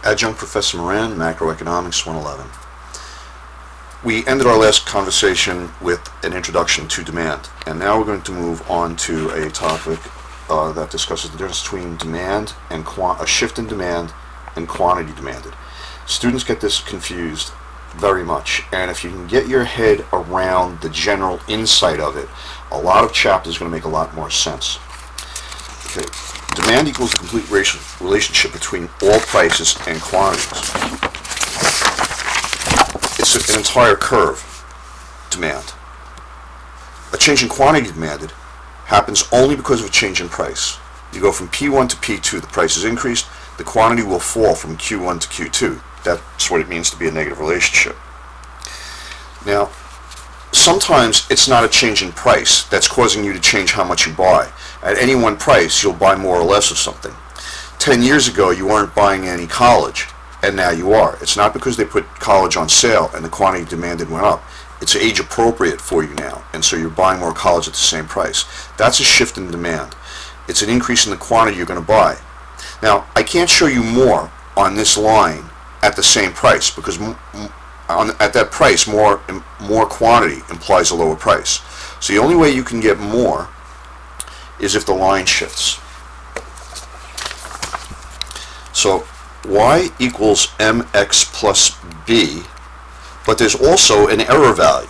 Adjunct Professor Moran, Macroeconomics 111. We ended our last conversation with an introduction to demand, and now we're going to move on to a topic that discusses the difference between demand and a shift in demand and quantity demanded. Students get this confused very much, and if you can get your head around the general insight of it, a lot of chapters are going to make a lot more sense. Okay. Demand equals the complete relationship between all prices and quantities. It's an entire curve, demand. A change in quantity demanded happens only because of a change in price. You go from P1 to P2, the price is increased, the quantity will fall from Q1 to Q2. That's what it means to be a negative relationship. Now, sometimes it's not a change in price that's causing you to change how much you buy. At any one price, you'll buy more or less of something. 10 years ago, you weren't buying any college, and now you are. It's not because they put college on sale and the quantity demanded went up. It's age appropriate for you now, and so you're buying more college at the same price. That's a shift in demand. It's an increase in the quantity you're going to buy. Now, I can't show you more on this line at the same price, because at that price, more quantity implies a lower price. So the only way you can get more is if the line shifts. So y equals mx plus b, but there's also an error value.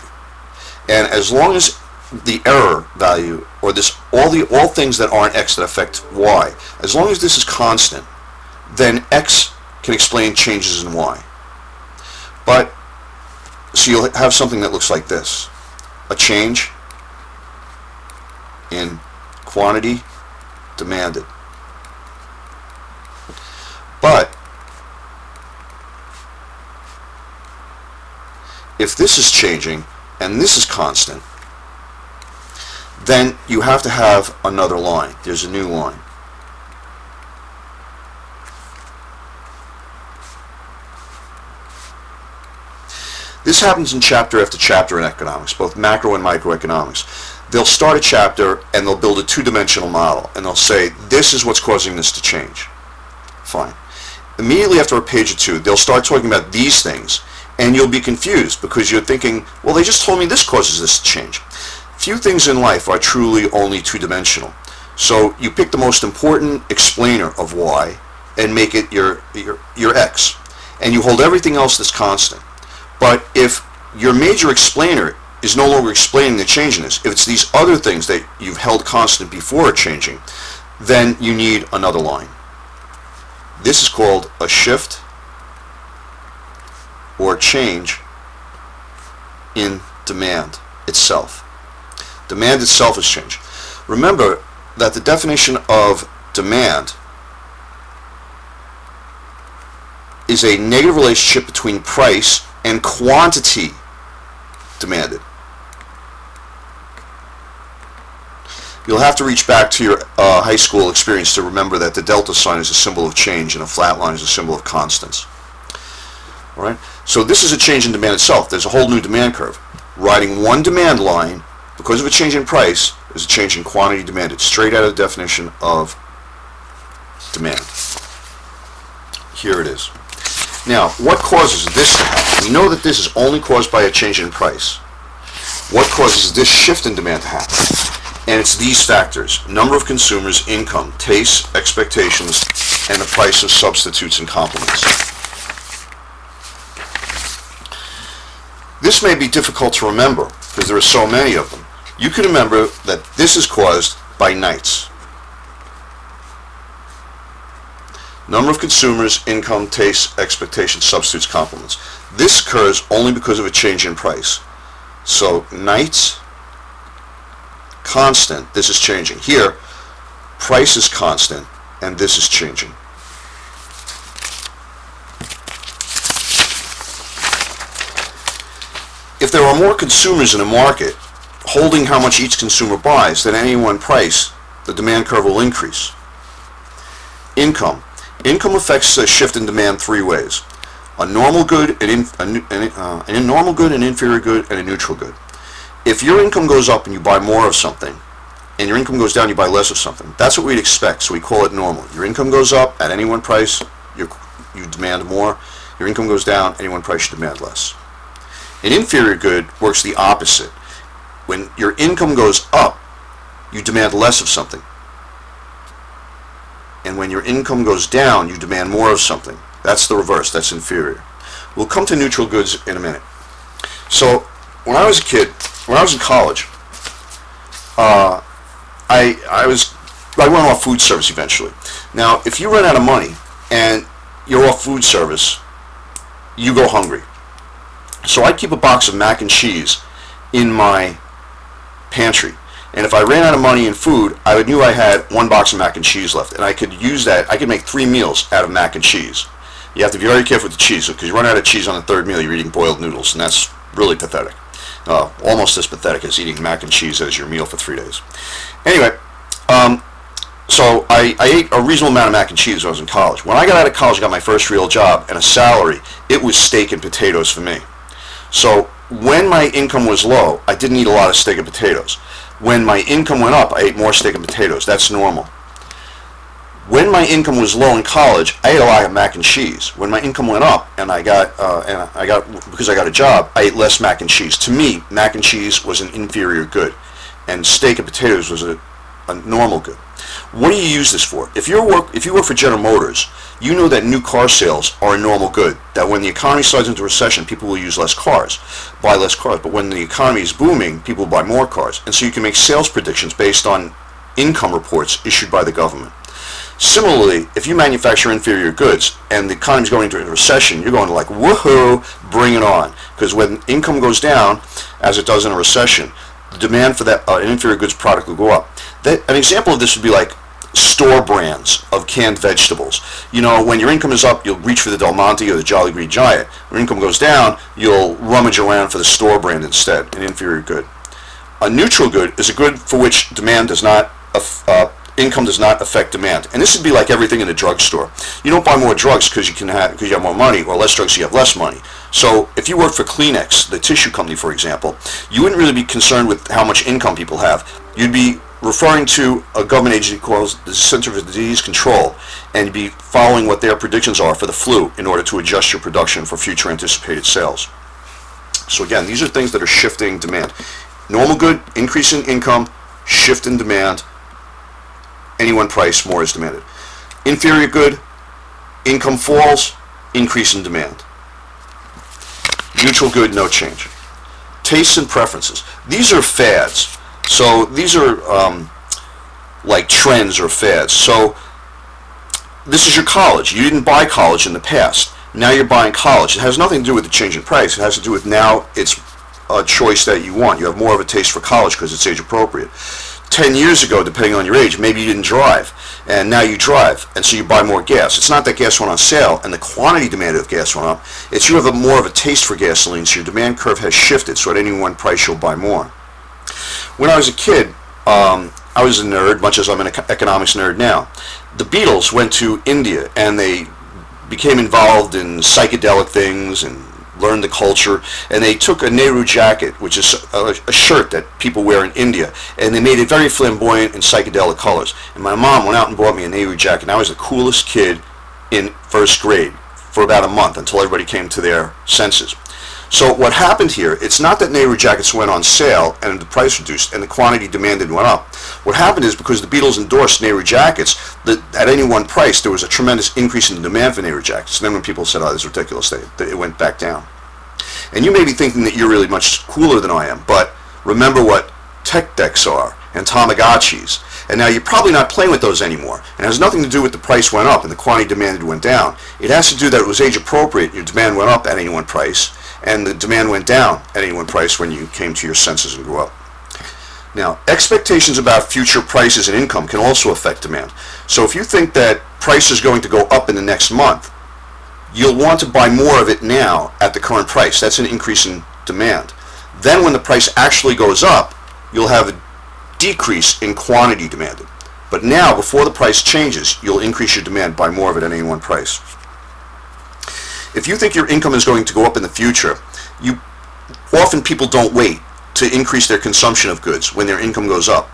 And as long as the error value, or all things that aren't x that affect y, as long as this is constant, then x can explain changes in y. But so you'll have something that looks like this: a change in quantity demanded. But if this is changing and this is constant, then you have to have another line. There's a new line. This happens in chapter after chapter in economics, both macro and microeconomics. They'll start a chapter and they'll build a two-dimensional model, and they'll say, this is what's causing this to change. Fine. Immediately after a page or two, they'll start talking about these things, and you'll be confused because you're thinking, well, they just told me this causes this to change. Few things in life are truly only two-dimensional. So you pick the most important explainer of y and make it your x, and you hold everything else that's constant. But if your major explainer is no longer explaining the change in this, if it's these other things that you've held constant before changing, then you need another line. This is called a shift or change in demand itself. Demand itself is change. Remember that the definition of demand is a negative relationship between price and quantity demanded. You'll have to reach back to your high school experience to remember that the delta sign is a symbol of change and a flat line is a symbol of constants. All right? So this is a change in demand itself. There's a whole new demand curve. Riding one demand line, because of a change in price, is a change in quantity demanded, straight out of the definition of demand. Here it is. Now, what causes this to happen? We know that this is only caused by a change in price. What causes this shift in demand to happen? And it's these factors: number of consumers, income, tastes, expectations, and the price of substitutes and complements. This may be difficult to remember because there are so many of them. You can remember that this is caused by nights. Number of consumers, income, tastes, expectations, substitutes, complements. This occurs only because of a change in price. So nights, constant, this is changing. Here, price is constant, and this is changing. If there are more consumers in a market holding how much each consumer buys, then at any one price, the demand curve will increase. Income. Income affects the shift in demand three ways: a normal good, a normal good, an inferior good, and a neutral good. If your income goes up and you buy more of something, and your income goes down, you buy less of something, that's what we'd expect, so we call it normal. Your income goes up at any one price, you demand more. Your income goes down, any one price, you demand less. An inferior good works the opposite. When your income goes up, you demand less of something. And when your income goes down, you demand more of something. That's the reverse. That's inferior. We'll come to neutral goods in a minute. So, when I was a kid, when I was in college, I went off food service eventually. Now, if you run out of money and you're off food service, you go hungry. So I keep a box of mac and cheese in my pantry. And if I ran out of money in food, I knew I had one box of mac and cheese left. And I could use that. I could make 3 meals out of mac and cheese. You have to be very careful with the cheese, because you run out of cheese on the third meal, you're eating boiled noodles, and that's really pathetic. Almost as pathetic as eating mac and cheese as your meal for 3 days. Anyway, so I ate a reasonable amount of mac and cheese when I was in college. When I got out of college, I got my first real job and a salary. It was steak and potatoes for me. So when my income was low, I didn't eat a lot of steak and potatoes. When my income went up, I ate more steak and potatoes. That's normal. When my income was low in college, I ate a lot of mac and cheese. When my income went up, and because I got a job, I ate less mac and cheese. To me, mac and cheese was an inferior good, and steak and potatoes was a normal good. What do you use this for? If you work for General Motors, you know that new car sales are a normal good. That when the economy slides into recession, people will use less cars, buy less cars. But when the economy is booming, people will buy more cars. And so you can make sales predictions based on income reports issued by the government. Similarly, if you manufacture inferior goods and the economy is going into a recession, you're going to like, woohoo, bring it on. Because when income goes down, as it does in a recession, the demand for that an inferior goods product will go up. An example of this would be like store brands of canned vegetables. You know, when your income is up, you'll reach for the Del Monte or the Jolly Green Giant. When income goes down, you'll rummage around for the store brand instead, an inferior good. A neutral good is a good for which demand does not income does not affect demand. And this would be like everything in a drugstore. You don't buy more drugs because you have more money, or less drugs because you have less money. So if you work for Kleenex, the tissue company, for example, you wouldn't really be concerned with how much income people have. You'd be referring to a government agency called the Center for Disease Control, and you'd be following what their predictions are for the flu in order to adjust your production for future anticipated sales. So again, these are things that are shifting demand. Normal good, increase in income, shift in demand. Any one price, more is demanded. Inferior good, income falls, increase in demand. Neutral good, no change. Tastes and preferences. These are fads. So these are like trends or fads. So this is your college. You didn't buy college in the past. Now you're buying college. It has nothing to do with the change in price. It has to do with now it's a choice that you want. You have more of a taste for college because it's age appropriate. 10 years ago, depending on your age, maybe you didn't drive, and now you drive, and so you buy more gas. It's not that gas went on sale and the quantity demanded of gas went up. It's you have more of a taste for gasoline, so your demand curve has shifted, so at any one price you'll buy more. When I was a kid, I was a nerd, much as I'm an economics nerd now. The Beatles went to India, and they became involved in psychedelic things and learned the culture, and they took a Nehru jacket, which is a shirt that people wear in India, and they made it very flamboyant in psychedelic colors. And my mom went out and bought me a Nehru jacket, and I was the coolest kid in first grade for about a month until everybody came to their senses. So what happened here, it's not that Nehru jackets went on sale and the price reduced and the quantity demanded went up. What happened is because the Beatles endorsed Nehru jackets, that at any one price there was a tremendous increase in the demand for Nehru jackets. And then when people said, oh, this is ridiculous, it went back down. And you may be thinking that you're really much cooler than I am, but remember what tech decks are and Tamagotchis. And now you're probably not playing with those anymore. And it has nothing to do with the price went up and the quantity demanded went down. It has to do that it was age appropriate, your demand went up at any one price, and the demand went down at any one price when you came to your senses and grew up. Now, expectations about future prices and income can also affect demand. So if you think that price is going to go up in the next month, you'll want to buy more of it now at the current price. That's an increase in demand. Then when the price actually goes up, you'll have a decrease in quantity demanded. But now, before the price changes, you'll increase your demand by more of it at any one price. If you think your income is going to go up in the future, often people don't wait to increase their consumption of goods when their income goes up.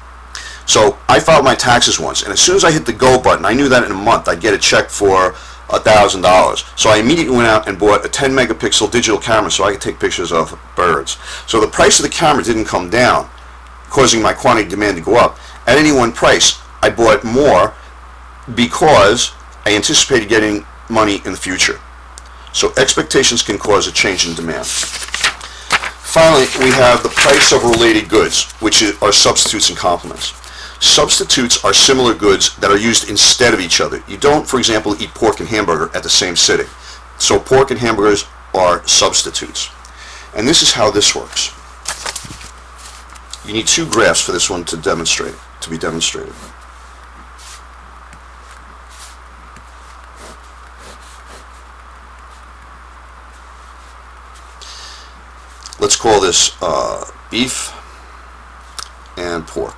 So I filed my taxes once, and as soon as I hit the go button, I knew that in a month I'd get a check for $1,000. So I immediately went out and bought a 10 megapixel digital camera so I could take pictures of birds. So the price of the camera didn't come down, causing my quantity demand to go up. At any one price, I bought more because I anticipated getting money in the future. So expectations can cause a change in demand. Finally, we have the price of related goods, which are substitutes and complements. Substitutes are similar goods that are used instead of each other. You don't, for example, eat pork and hamburger at the same sitting. So pork and hamburgers are substitutes. And this is how this works. You need two graphs for this one to be demonstrated. Let's call this beef and pork.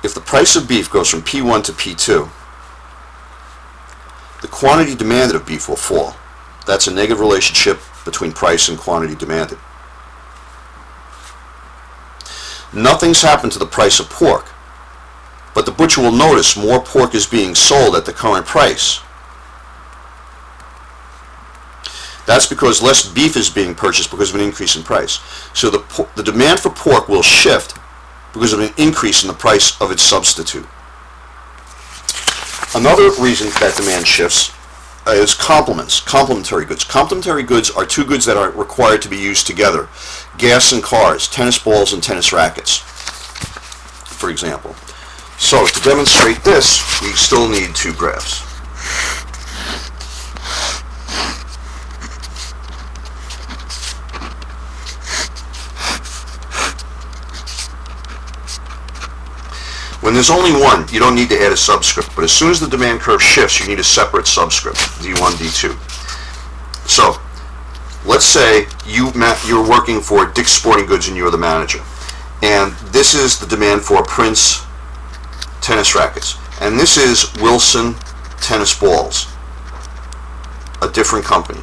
If the price of beef goes from P1 to P2, the quantity demanded of beef will fall. That's a negative relationship between price and quantity demanded. Nothing's happened to the price of pork, but the butcher will notice more pork is being sold at the current price. That's because less beef is being purchased because of an increase in price. So the demand for pork will shift because of an increase in the price of its substitute. Another reason that demand shifts is complementary goods. Complementary goods are two goods that are required to be used together. Gas and cars, tennis balls and tennis rackets, for example. So to demonstrate this, we still need two graphs. When there's only one, you don't need to add a subscript, but as soon as the demand curve shifts, you need a separate subscript, D1, D2. So, let's say you're working for Dick's Sporting Goods and you're the manager, and this is the demand for Prince tennis rackets, and this is Wilson tennis balls, a different company.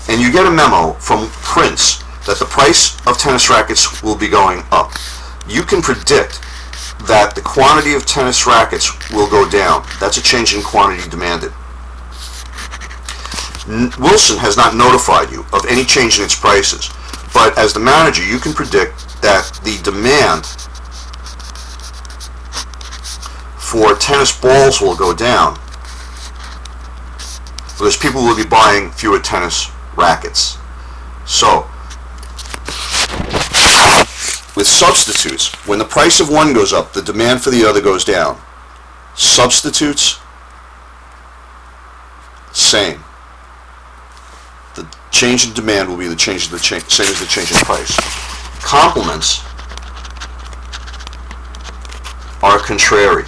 And you get a memo from Prince that the price of tennis rackets will be going up. You can predict that the quantity of tennis rackets will go down. That's a change in quantity demanded. Wilson has not notified you of any change in its prices, but as the manager, you can predict that the demand for tennis balls will go down because people will be buying fewer tennis rackets. So, with substitutes, when the price of one goes up, the demand for the other goes down. Substitutes, same. The change in demand will be same as the change in price. Complements are contrary.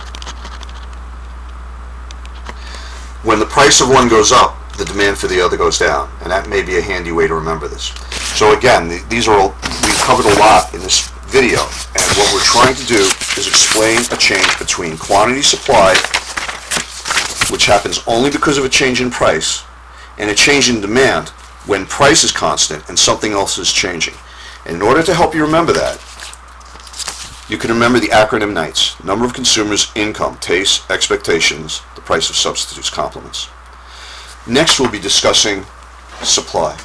When the price of one goes up, the demand for the other goes down, and that may be a handy way to remember this. So again, we've covered a lot in this video, and what we're trying to do is explain a change between quantity supply, which happens only because of a change in price, and a change in demand when price is constant and something else is changing. And in order to help you remember that, you can remember the acronym NITES: number of consumers, income, taste, expectations, the price of substitutes, complements. Next we'll be discussing supply.